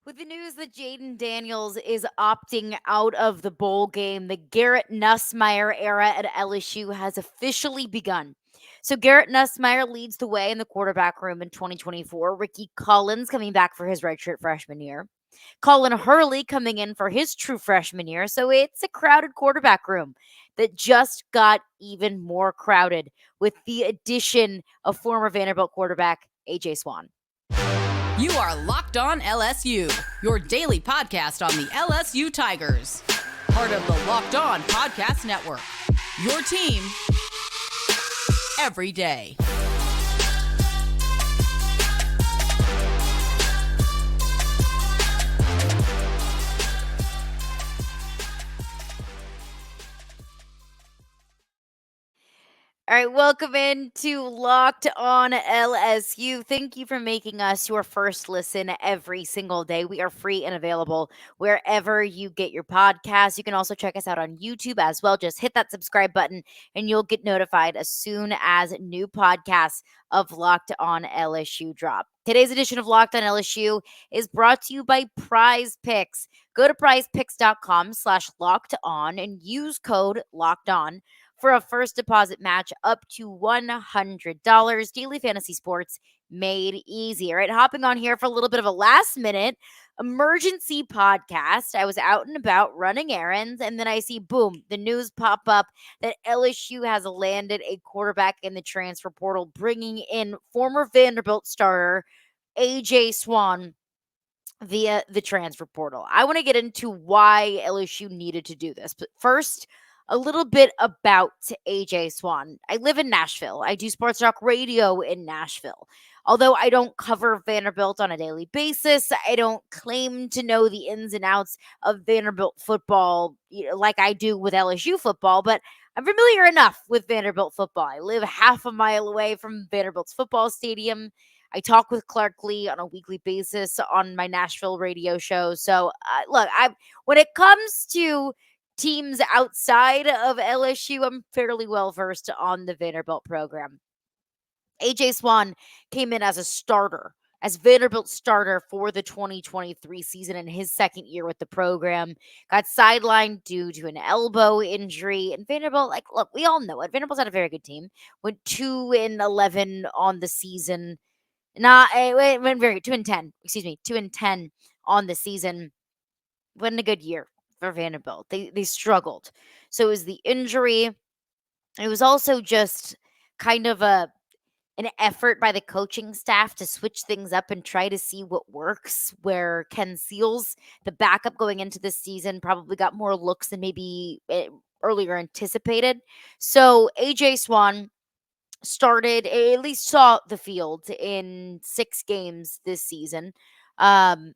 With the news that Jayden Daniels is opting out of the bowl game, the Garrett Nussmeier era at LSU has officially begun. So Garrett Nussmeier leads the way in the quarterback room in 2024. Rickie Collins coming back for his redshirt freshman year. Colin Hurley coming in for his true freshman year. So it's a crowded quarterback room that just got even more crowded with the addition of former Vanderbilt quarterback AJ Swann. You are Locked On LSU, your daily podcast on the LSU Tigers. Part of the Locked On Podcast Network. Your team every day. All right, welcome into Locked On LSU. Thank you for making us your first listen every single day. We are free and available wherever you get your podcasts. You can also check us out on YouTube as well. Just hit that subscribe button and you'll get notified as soon as new podcasts of Locked On LSU drop. Today's edition of Locked On LSU is brought to you by Prize Picks. Go to prizepicks.com/locked on and use code locked on for a first deposit match up to $100. Daily fantasy sports made easy. All right, hopping on here for a little bit of a last minute emergency podcast. I was out and about running errands, and then I see, boom, the news pop up that LSU has landed a quarterback in the transfer portal, bringing in former Vanderbilt starter AJ Swann via the transfer portal. I want to get into why LSU needed to do this. But first, a little bit about AJ Swann. I live in Nashville. I do sports talk radio in Nashville. Although I don't cover Vanderbilt on a daily basis, I don't claim to know the ins and outs of Vanderbilt football like I do with LSU football, but I'm familiar enough with Vanderbilt football. I live half a mile away from Vanderbilt's football stadium. I talk with Clark Lee on a weekly basis on my Nashville radio show. So, look, when it comes to teams outside of LSU, I'm fairly well versed on the Vanderbilt program. AJ Swann came in as a starter, as Vanderbilt's starter for the 2023 season in his second year with the program. Got sidelined due to an elbow injury. And Vanderbilt, look, we all know it. Vanderbilt's had a very good team. Went 2-11 on the season. Went very 2-10. Excuse me, 2-10 on the season. Wasn't a good year for Vanderbilt. They struggled. So it was the injury. It was also just kind of an effort by the coaching staff to switch things up and try to see what works, where Ken Seals, the backup going into this season, probably got more looks than maybe earlier anticipated. So AJ Swann at least saw the field in 6 games this season. AJ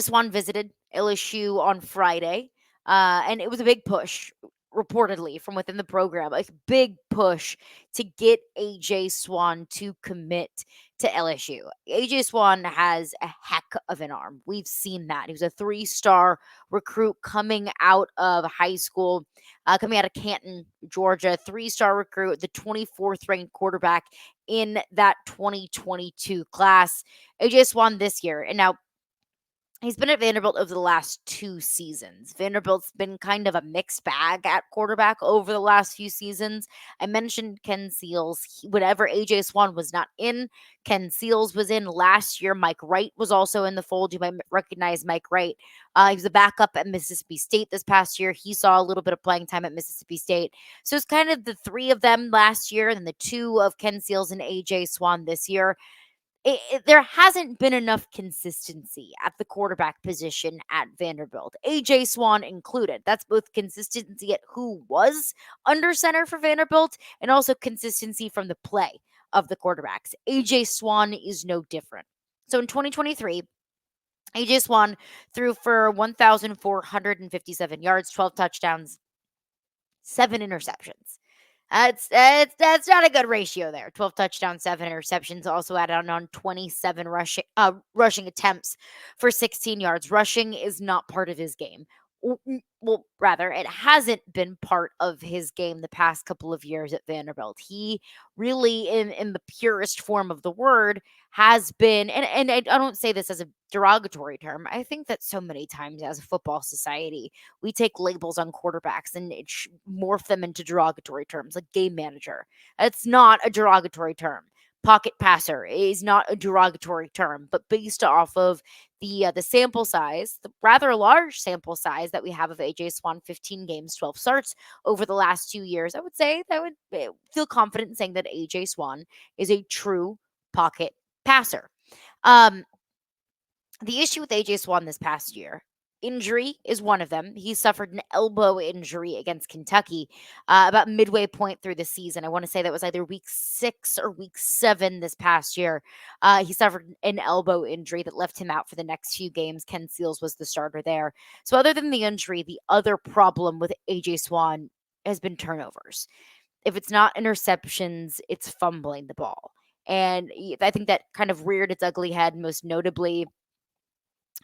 Swann visited LSU on Friday, and it was a big push, reportedly, from within the program. A big push to get AJ Swann to commit to LSU. AJ Swann has a heck of an arm. We've seen that. He was a 3-star recruit coming out of high school, coming out of Canton, Georgia. 3-star recruit, the 24th ranked quarterback in that 2022 class. AJ Swann this year. And now, he's been at Vanderbilt over the last 2 seasons. Vanderbilt's been kind of a mixed bag at quarterback over the last few seasons. I mentioned Ken Seals. Whenever AJ Swann was not in, Ken Seals was in. Last year, Mike Wright was also in the fold. You might recognize Mike Wright. He was a backup at Mississippi State this past year. He saw a little bit of playing time at Mississippi State. So it's kind of the 3 of them last year, and then the 2 of Ken Seals and AJ Swann this year. There hasn't been enough consistency at the quarterback position at Vanderbilt, AJ Swann included. That's both consistency at who was under center for Vanderbilt and also consistency from the play of the quarterbacks. AJ Swann is no different. So in 2023, AJ Swann threw for 1,457 yards, 12 touchdowns, 7 interceptions. That's not a good ratio there. 12 touchdowns, 7 interceptions. Also added on 27 rushing attempts for 16 yards. Rushing is not part of his game Well, rather, it hasn't been part of his game the past couple of years at Vanderbilt. He really, in the purest form of the word, has been, and I don't say this as a derogatory term. I think that so many times as a football society, we take labels on quarterbacks and morph them into derogatory terms, like game manager. That's not a derogatory term. Pocket passer is not a derogatory term, but based off of the sample size, the rather large sample size that we have of AJ Swan, 15 games, 12 starts over the last 2 years, I would say that I would feel confident in saying that AJ Swan is a true pocket passer. Um, the issue with AJ Swan this past year, injury is one of them. He suffered an elbow injury against Kentucky about midway point through the season. I want to say that was either week 6 or week 7 this past year. He suffered an elbow injury that left him out for the next few games. Ken Seals was the starter there. So, other than the injury, the other problem with AJ Swan has been turnovers. If it's not interceptions, it's fumbling the ball. And I think that kind of reared its ugly head, most notably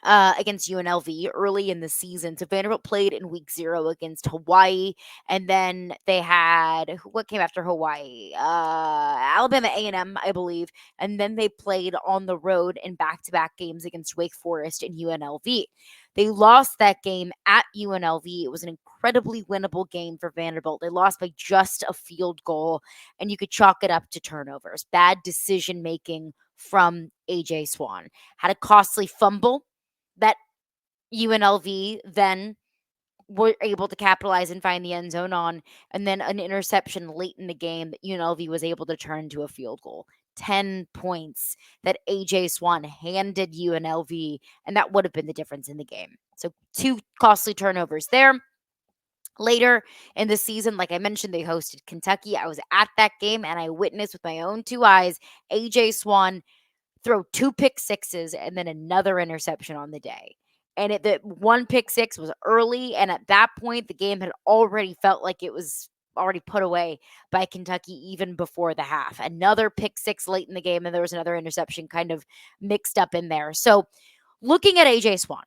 against UNLV early in the season. So Vanderbilt played in week 0 against Hawaii, and then they had what came after Hawaii, Alabama A&M, I believe, and then they played on the road in back-to-back games against Wake Forest and UNLV. They lost that game at UNLV. It was an incredibly winnable game for Vanderbilt. They lost by just a field goal, and you could chalk it up to turnovers, bad decision making from AJ Swan. Had a costly fumble that UNLV then were able to capitalize and find the end zone on, and then an interception late in the game that UNLV was able to turn into a field goal. 10 points that AJ Swan handed UNLV, and that would have been the difference in the game. So, 2 costly turnovers there. Later in the season, like I mentioned, they hosted Kentucky. I was at that game and I witnessed with my own 2 eyes AJ Swan throw 2 pick sixes and then another interception on the day. And the one pick six was early, and at that point, the game had already felt like it was already put away by Kentucky even before the half. Another pick six late in the game, and there was another interception kind of mixed up in there. So, looking at AJ Swan,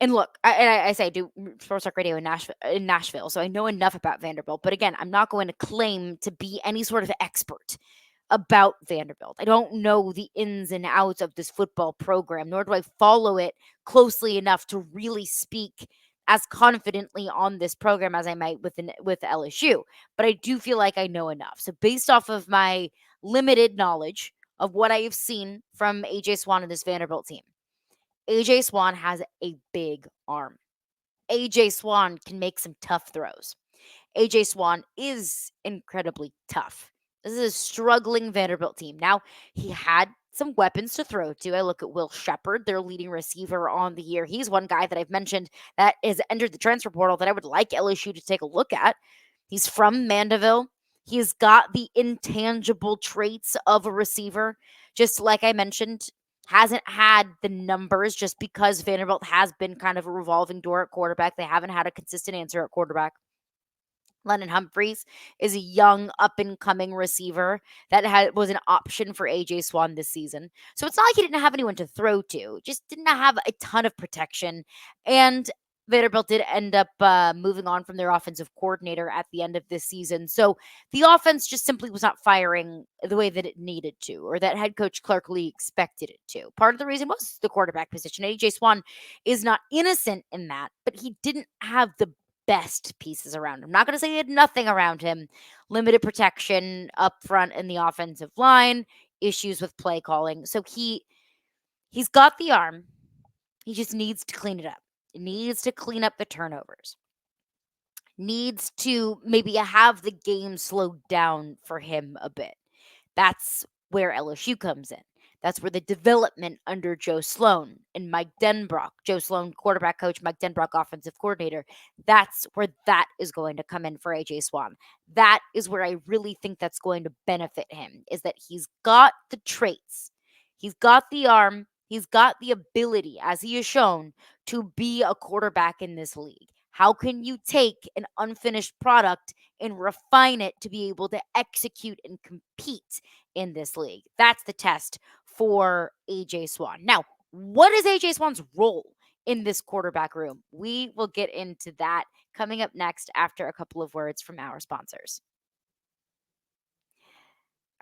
and look, I say I do sports talk radio in Nashville, so I know enough about Vanderbilt. But again, I'm not going to claim to be any sort of expert about Vanderbilt. I don't know the ins and outs of this football program, nor do I follow it closely enough to really speak as confidently on this program as I might with LSU. But I do feel like I know enough. So based off of my limited knowledge of what I have seen from AJ Swan and this Vanderbilt team, AJ Swan has a big arm. AJ Swan can make some tough throws. AJ Swan is incredibly tough. This is a struggling Vanderbilt team. Now, he had some weapons to throw to. I look at Will Shepard, their leading receiver on the year. He's one guy that I've mentioned that has entered the transfer portal that I would like LSU to take a look at. He's from Mandeville. He's got the intangible traits of a receiver. Just like I mentioned, hasn't had the numbers just because Vanderbilt has been kind of a revolving door at quarterback. They haven't had a consistent answer at quarterback. Lennon Humphreys is a young, up and coming receiver that was an option for AJ Swan this season. So it's not like he didn't have anyone to throw to, just didn't have a ton of protection. And Vanderbilt did end up moving on from their offensive coordinator at the end of this season. So the offense just simply was not firing the way that it needed to, or that head coach Clark Lee expected it to. Part of the reason was the quarterback position. AJ Swan is not innocent in that, but he didn't have the best pieces around him. I'm not going to say he had nothing around him. Limited protection up front in the offensive line, issues with play calling. So he's got the arm. He just needs to clean it up. He needs to clean up the turnovers. Needs to maybe have the game slowed down for him a bit. That's where LSU comes in. That's where the development under Joe Sloan and Mike Denbrock, Joe Sloan, quarterback coach, Mike Denbrock, offensive coordinator, that's where that is going to come in for AJ Swan. That is where I really think that's going to benefit him, is that he's got the traits. He's got the arm. He's got the ability, as he has shown, to be a quarterback in this league. How can you take an unfinished product and refine it to be able to execute and compete in this league? That's the test for AJ Swan. Now, what is AJ Swan's role in this quarterback room. We will get into that coming up next after a couple of words from our sponsors.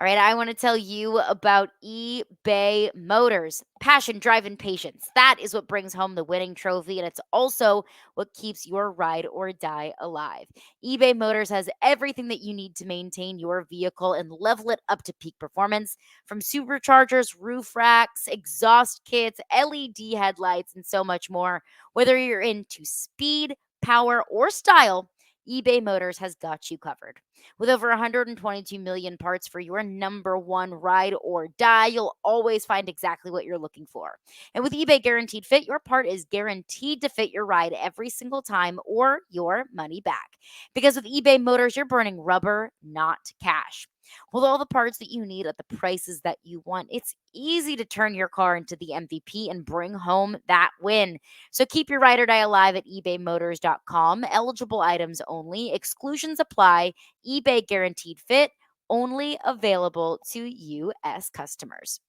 All right, I want to tell you about eBay Motors. Passion, drive, and patience. That is what brings home the winning trophy, and it's also what keeps your ride or die alive. eBay Motors has everything that you need to maintain your vehicle and level it up to peak performance, from superchargers, roof racks, exhaust kits, LED headlights, and so much more. Whether you're into speed, power, or style, eBay Motors has got you covered. With over 122 million parts for your number one ride or die, you'll always find exactly what you're looking for. And with eBay Guaranteed Fit, your part is guaranteed to fit your ride every single time or your money back. Because with eBay Motors, you're burning rubber, not cash. With all the parts that you need at the prices that you want, it's easy to turn your car into the MVP and bring home that win. So keep your ride or die alive at ebaymotors.com. Eligible items only, exclusions apply. eBay Guaranteed Fit, only available to U.S. customers.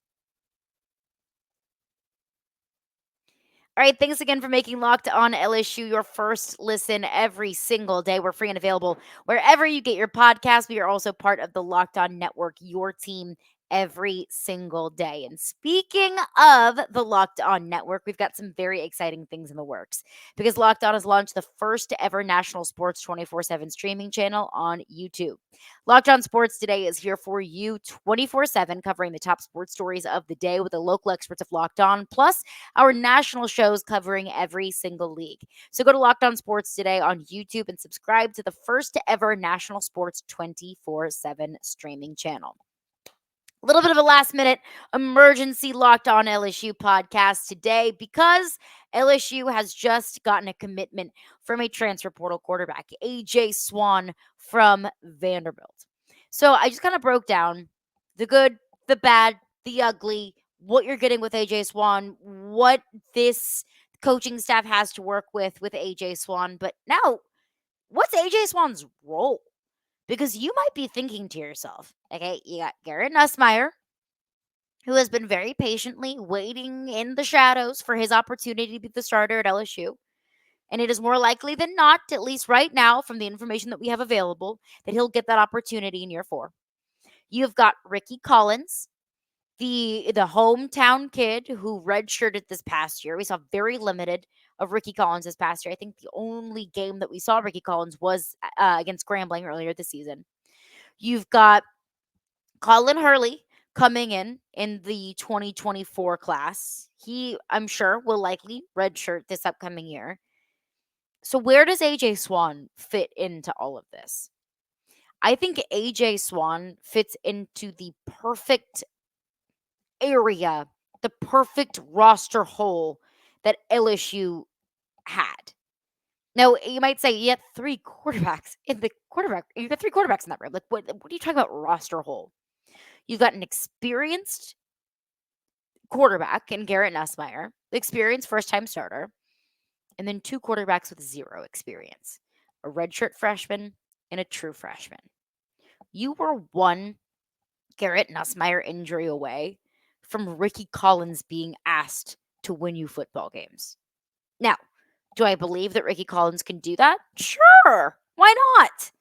All right, thanks again for making Locked On LSU your first listen every single day. We're free and available wherever you get your podcast. We are also part of the Locked On Network, your team every single day. And speaking of the Locked On Network, we've got some very exciting things in the works because Locked On has launched the first ever national sports 24/7 streaming channel on YouTube. Locked On Sports Today is here for you 24/7, covering the top sports stories of the day with the local experts of Locked On, plus our national shows covering every single league. So go to Locked On Sports Today on YouTube and subscribe to the first ever national sports 24/7 streaming channel. A little bit of a last minute emergency Locked On LSU podcast today because LSU has just gotten a commitment from a transfer portal quarterback, AJ Swann from Vanderbilt. So I just kind of broke down the good, the bad, the ugly, what you're getting with AJ Swann, what this coaching staff has to work with AJ Swann. But now, what's AJ Swann's role? Because you might be thinking to yourself, okay, you got Garrett Nussmeier, who has been very patiently waiting in the shadows for his opportunity to be the starter at LSU. And it is more likely than not, at least right now, from the information that we have available, that he'll get that opportunity in year 4. You've got Rickie Collins, the hometown kid who redshirted this past year. We saw very limited of Rickie Collins this past year. I think the only game that we saw Rickie Collins was against Grambling earlier this season. You've got Colin Hurley coming in the 2024 class. He, I'm sure, will likely redshirt this upcoming year. So where does AJ Swann fit into all of this? I think AJ Swann fits into the perfect area, the perfect roster hole that LSU had. Now, you might say you have 3 quarterbacks in the quarterback. You got 3 quarterbacks in that room. Like, what are you talking about roster hole? You've got an experienced quarterback in Garrett Nussmeier, the experienced first-time starter, and then 2 quarterbacks with 0 experience, a redshirt freshman and a true freshman. You were one Garrett Nussmeier injury away from Rickie Collins being asked to win you football games. Now, do I believe that Rickie Collins can do that? Sure. Why not?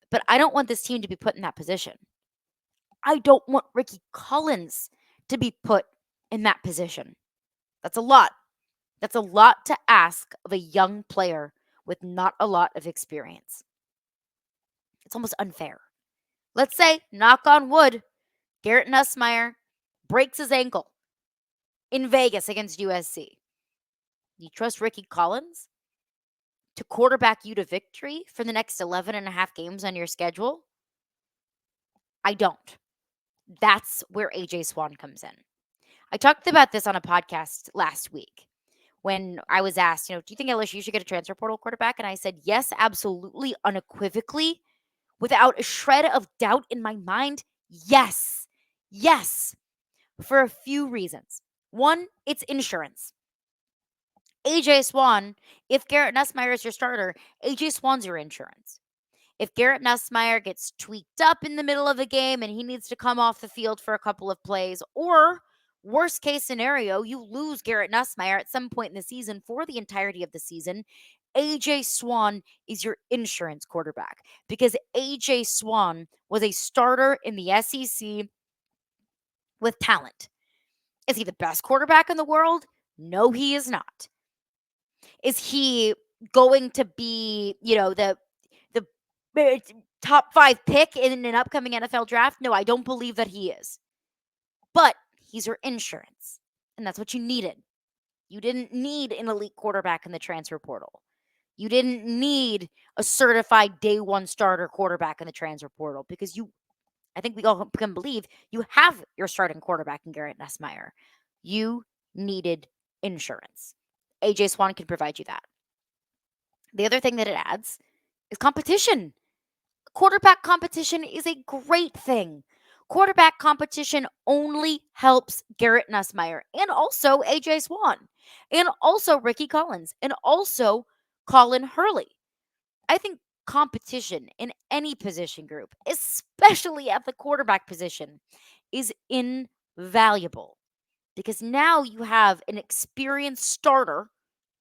But I don't want this team to be put in that position. I don't want Rickie Collins to be put in that position. That's a lot. That's a lot to ask of a young player with not a lot of experience. It's almost unfair. Let's say, knock on wood, Garrett Nussmeier breaks his ankle in Vegas against USC. You trust Rickie Collins to quarterback you to victory for the next 11 and a half games on your schedule? I don't. That's where AJ Swann comes in. I talked about this on a podcast last week when I was asked, do you think LSU should get a transfer portal quarterback? And I said, yes, absolutely, unequivocally, without a shred of doubt in my mind. Yes. Yes. For a few reasons. One, it's insurance. AJ Swann, if Garrett Nussmeier is your starter, AJ Swann's your insurance. If Garrett Nussmeier gets tweaked up in the middle of a game and he needs to come off the field for a couple of plays, or Worst case scenario, you lose Garrett Nussmeier at some point in the season for the entirety of the season. AJ Swann is your insurance quarterback because AJ Swann was a starter in the SEC with talent. Is he the best quarterback in the world? No, he is not. Is he going to be, the top 5 pick in an upcoming NFL draft? No, I don't believe that he is. But he's your insurance, and that's what you needed. You didn't need an elite quarterback in the transfer portal. You didn't need a certified day one starter quarterback in the transfer portal because I think we all can believe you have your starting quarterback in Garrett Nussmeier. You needed insurance. AJ Swann can provide you that. The other thing that it adds is competition. Quarterback competition is a great thing. Quarterback competition only helps Garrett Nussmeier and also AJ Swann and also Rickie Collins and also Colin Hurley. I think competition in any position group, especially at the quarterback position, is invaluable because now you have an experienced starter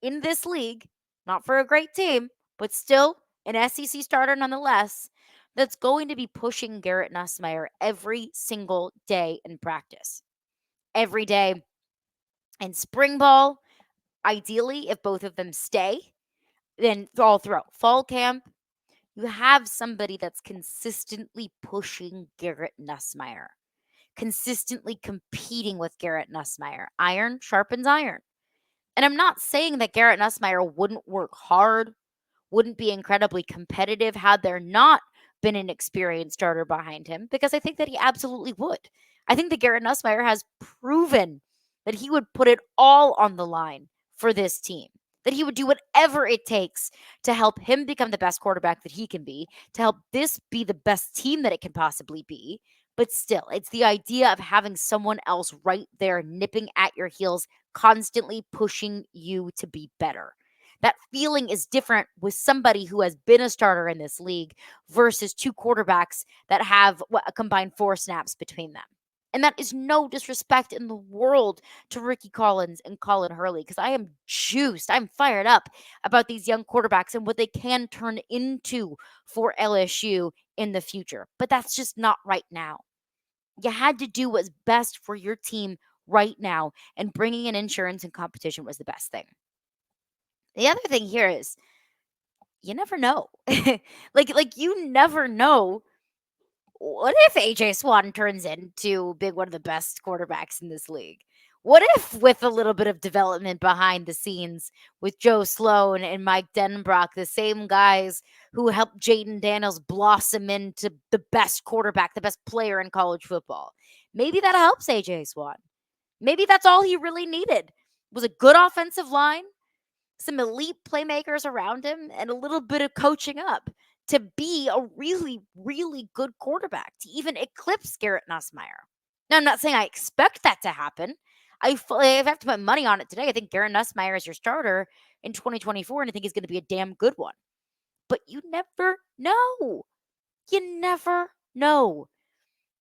in this league, not for a great team, but still an SEC starter nonetheless, that's going to be pushing Garrett Nussmeier every single day in practice. Every day in spring ball, ideally, if both of them stay, then all throughout fall camp, you have somebody that's consistently pushing Garrett Nussmeier, consistently competing with Garrett Nussmeier. Iron sharpens iron. And I'm not saying that Garrett Nussmeier wouldn't work hard, wouldn't be incredibly competitive had there not been an experienced starter behind him, because I think that he absolutely would. I think that Garrett Nussmeier has proven that he would put it all on the line for this team, that he would do whatever it takes to help him become the best quarterback that he can be, to help this be the best team that it can possibly be. But still, it's the idea of having someone else right there nipping at your heels, constantly pushing you to be better. That feeling is different with somebody who has been a starter in this league versus two quarterbacks that have a combined 4 snaps between them. And that is no disrespect in the world to Rickie Collins and Colin Hurley, because I am juiced. I'm fired up about these young quarterbacks and what they can turn into for LSU in the future. But that's just not right now. You had to do what's best for your team right now, and bringing in insurance and competition was the best thing. The other thing here is you never know. like you never know. What if AJ Swann turns into being one of the best quarterbacks in this league? What if, with a little bit of development behind the scenes with Joe Sloan and Mike Denbrock, the same guys who helped Jayden Daniels blossom into the best quarterback, the best player in college football, maybe that helps AJ Swann. Maybe that's all he really needed was a good offensive line, some elite playmakers around him, and a little bit of coaching up to be a really, really good quarterback, to even eclipse Garrett Nussmeier. Now, I'm not saying I expect that to happen. If I have to put money on it today, I think Garrett Nussmeier is your starter in 2024, and I think he's going to be a damn good one. But you never know. You never know.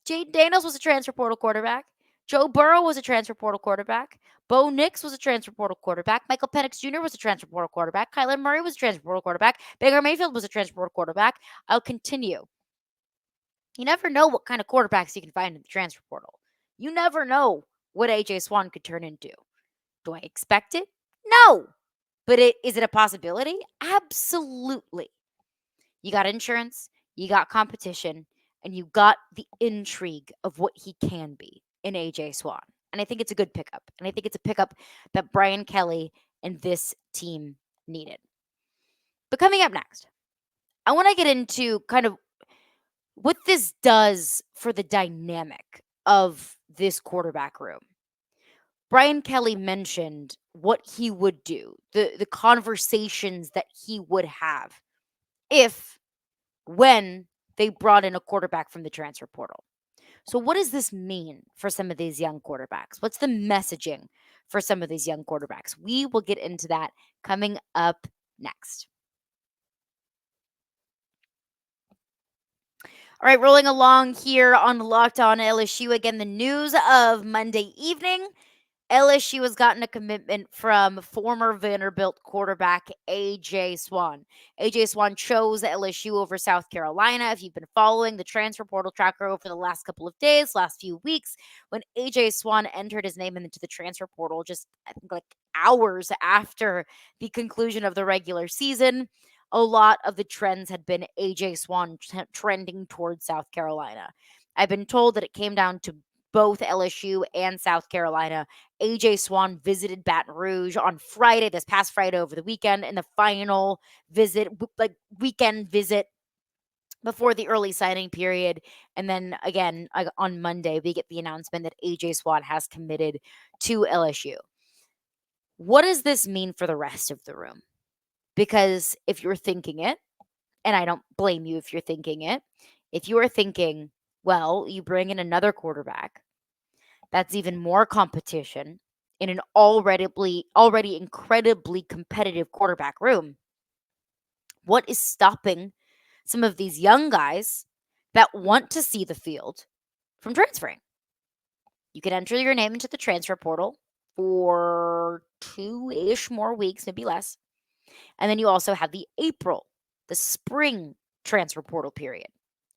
Jayden Daniels was a transfer portal quarterback. Joe Burrow was a transfer portal quarterback. Bo Nix was a transfer portal quarterback. Michael Penix Jr. was a transfer portal quarterback. Kyler Murray was a transfer portal quarterback. Baker Mayfield was a transfer portal quarterback. I'll continue. You never know what kind of quarterbacks you can find in the transfer portal. You never know what AJ Swann could turn into. Do I expect it? No. But is it a possibility? Absolutely. You got insurance, you got competition, and you got the intrigue of what he can be in AJ Swann. And I think it's a good pickup. And I think it's a pickup that Brian Kelly and this team needed. But coming up next, I want to get into kind of what this does for the dynamic of this quarterback room. Brian Kelly mentioned what he would do, the conversations that he would have if, when they brought in a quarterback from the transfer portal. So, what does this mean for some of these young quarterbacks? What's the messaging for some of these young quarterbacks? We will get into that coming up next. All right, rolling along here on Locked On LSU. Again, the news of Monday evening. LSU has gotten a commitment from former Vanderbilt quarterback AJ Swann. AJ Swann chose LSU over South Carolina. If you've been following the transfer portal tracker over the last couple of days, last few weeks, when AJ Swann entered his name into the transfer portal just, I think, like hours after the conclusion of the regular season, a lot of the trends had been AJ Swann trending towards South Carolina. I've been told that it came down to both LSU and South Carolina. AJ Swann visited Baton Rouge on Friday, this past Friday over the weekend, in the final visit, like weekend visit before the early signing period. And then again, on Monday, we get the announcement that AJ Swann has committed to LSU. What does this mean for the rest of the room? Because if you're thinking it, and I don't blame you if you're thinking it, if you are thinking, well, you bring in another quarterback, that's even more competition in an already incredibly competitive quarterback room. What is stopping some of these young guys that want to see the field from transferring? You can enter your name into the transfer portal for 2-ish more weeks, maybe less. And then you also have the spring transfer portal period.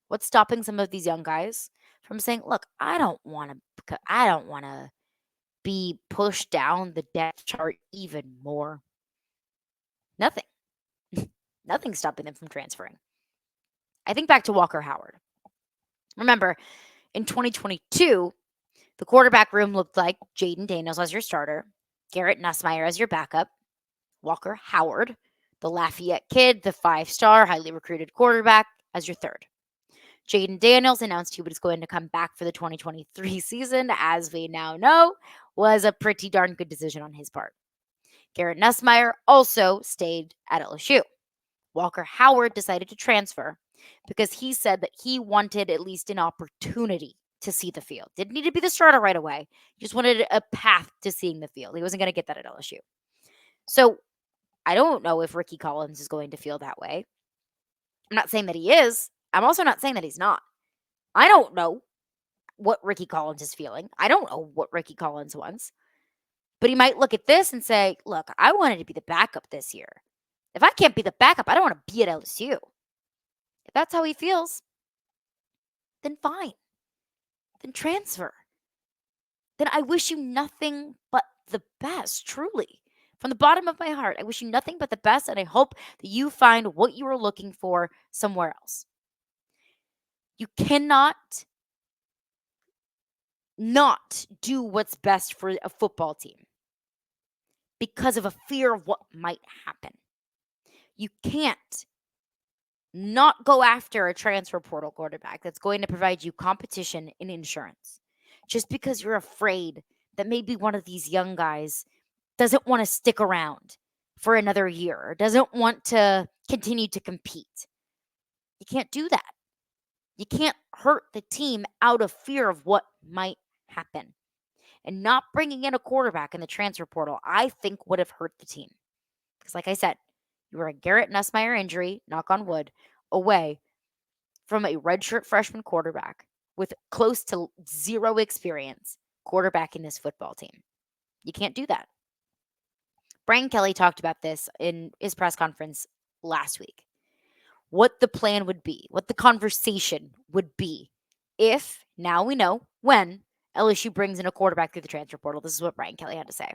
What's stopping some of these young guys from saying, look, I don't want to be pushed down the depth chart even more? Nothing. Nothing's stopping them from transferring. I think back to Walker Howard. Remember, in 2022, the quarterback room looked like Jayden Daniels as your starter, Garrett Nussmeier as your backup, Walker Howard, the Lafayette kid, the 5-star, highly recruited quarterback, as your third. Jayden Daniels announced he was going to come back for the 2023 season, as we now know, was a pretty darn good decision on his part. Garrett Nussmeier also stayed at LSU. Walker Howard decided to transfer because he said that he wanted at least an opportunity to see the field. Didn't need to be the starter right away. He just wanted a path to seeing the field. He wasn't going to get that at LSU. So I don't know if Rickie Collins is going to feel that way. I'm not saying that he is. I'm also not saying that he's not. I don't know what Rickie Collins is feeling. I don't know what Rickie Collins wants. But he might look at this and say, look, I wanted to be the backup this year. If I can't be the backup, I don't want to be at LSU. If that's how he feels, then fine. Then transfer. Then I wish you nothing but the best, truly. From the bottom of my heart, I wish you nothing but the best, and I hope that you find what you are looking for somewhere else. You cannot not do what's best for a football team because of a fear of what might happen. You can't not go after a transfer portal quarterback that's going to provide you competition and insurance just because you're afraid that maybe one of these young guys doesn't want to stick around for another year or doesn't want to continue to compete. You can't do that. You can't hurt the team out of fear of what might happen. And not bringing in a quarterback in the transfer portal, I think, would have hurt the team. Because like I said, you were a Garrett Nussmeier injury, knock on wood, away from a redshirt freshman quarterback with close to zero experience quarterbacking this football team. You can't do that. Brian Kelly talked about this in his press conference last week. What the plan would be, what the conversation would be if, now we know, when LSU brings in a quarterback through the transfer portal. This is what Brian Kelly had to say.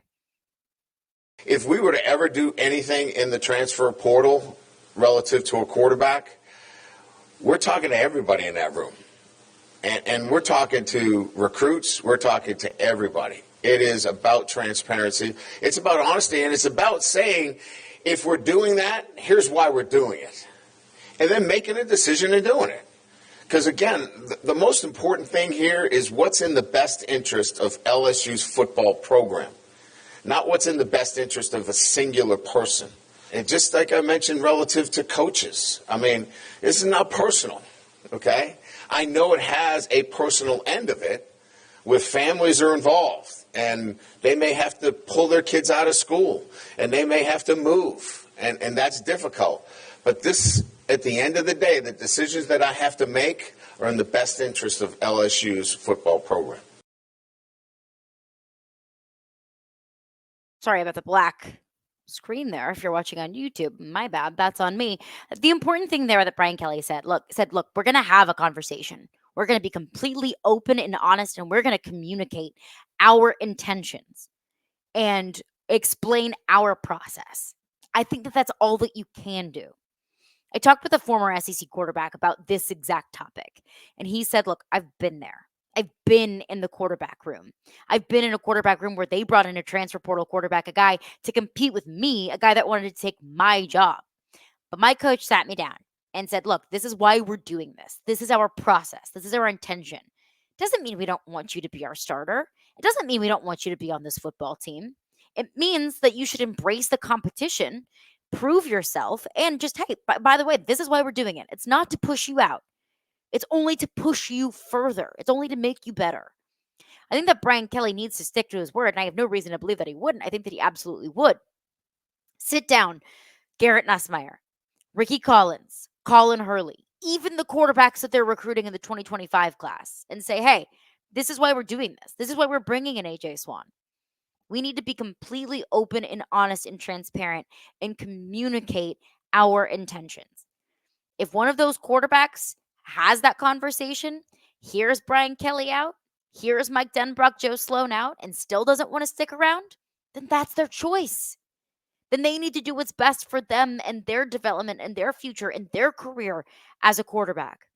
If we were to ever do anything in the transfer portal relative to a quarterback, we're talking to everybody in that room. And we're talking to recruits. We're talking to everybody. It is about transparency. It's about honesty. And it's about saying, if we're doing that, here's why we're doing it. And then making a decision and doing it. Because, again, the most important thing here is what's in the best interest of LSU's football program, not what's in the best interest of a singular person. And just like I mentioned relative to coaches, I mean, this is not personal, okay? I know it has a personal end of it with families are involved, and they may have to pull their kids out of school, and they may have to move, and that's difficult. But this, at the end of the day, the decisions that I have to make are in the best interest of LSU's football program. Sorry about the black screen there. If you're watching on YouTube, my bad. That's on me. The important thing there that Brian Kelly said, look, we're going to have a conversation. We're going to be completely open and honest, and we're going to communicate our intentions and explain our process. I think that that's all that you can do. I talked with a former SEC quarterback about this exact topic, and he said, look, I've been there. I've been in the quarterback room. I've been in a quarterback room where they brought in a transfer portal quarterback, a guy to compete with me, a guy that wanted to take my job. But my coach sat me down and said, look, this is why we're doing this. This is our process. This is our intention. Doesn't mean we don't want you to be our starter. It doesn't mean we don't want you to be on this football team. It means that you should embrace the competition, prove yourself, and just, hey, by the way, this is why we're doing it. It's not to push you out. It's only to push you further. It's only to make you better. I think that Brian Kelly needs to stick to his word, and I have no reason to believe that he wouldn't. I think that he absolutely would. Sit down, Garrett Nussmeier, Rickie Collins, Colin Hurley, even the quarterbacks that they're recruiting in the 2025 class, and say, hey, this is why we're doing this. This is why we're bringing in AJ Swan. We need to be completely open and honest and transparent and communicate our intentions. If one of those quarterbacks has that conversation, here's Brian Kelly out, here's Mike Denbrock, Joe Sloan out, and still doesn't want to stick around, then that's their choice. Then they need to do what's best for them and their development and their future and their career as a quarterback.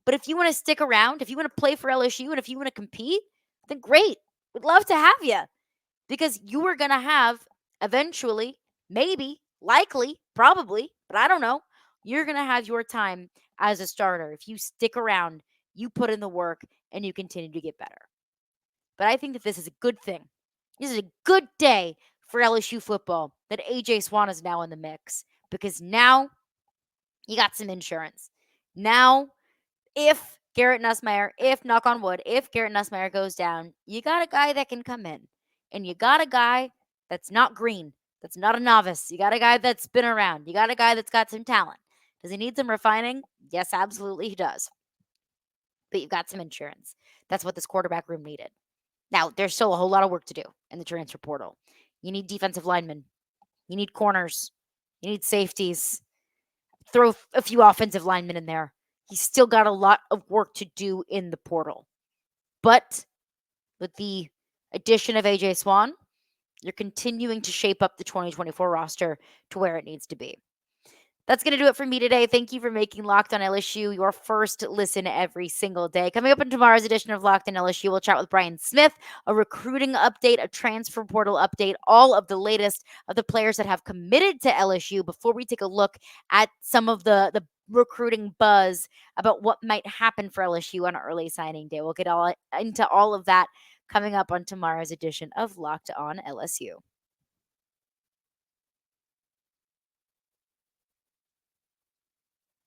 But if you want to stick around, if you want to play for LSU, and if you want to compete, then great. We'd love to have you, because you are going to have eventually, maybe, likely, probably, but I don't know, you're going to have your time as a starter. If you stick around, you put in the work, and you continue to get better. But I think that this is a good thing. This is a good day for LSU football that AJ Swan is now in the mix, because now you got some insurance. Now, if Garrett Nussmeier, knock on wood, if Garrett Nussmeier goes down, you got a guy that can come in. And you got a guy that's not green, that's not a novice. You got a guy that's been around. You got a guy that's got some talent. Does he need some refining? Yes, absolutely he does. But you've got some insurance. That's what this quarterback room needed. Now, there's still a whole lot of work to do in the transfer portal. You need defensive linemen. You need corners. You need safeties. Throw a few offensive linemen in there. He's still got a lot of work to do in the portal. But with the addition of AJ Swan, you're continuing to shape up the 2024 roster to where it needs to be. That's going to do it for me today. Thank you for making Locked on LSU your first listen every single day. Coming up in tomorrow's edition of Locked on LSU, we'll chat with Brian Smith, a recruiting update, a transfer portal update, all of the latest of the players that have committed to LSU before we take a look at some of the recruiting buzz about what might happen for LSU on early signing day. We'll get all into all of that coming up on tomorrow's edition of Locked on LSU.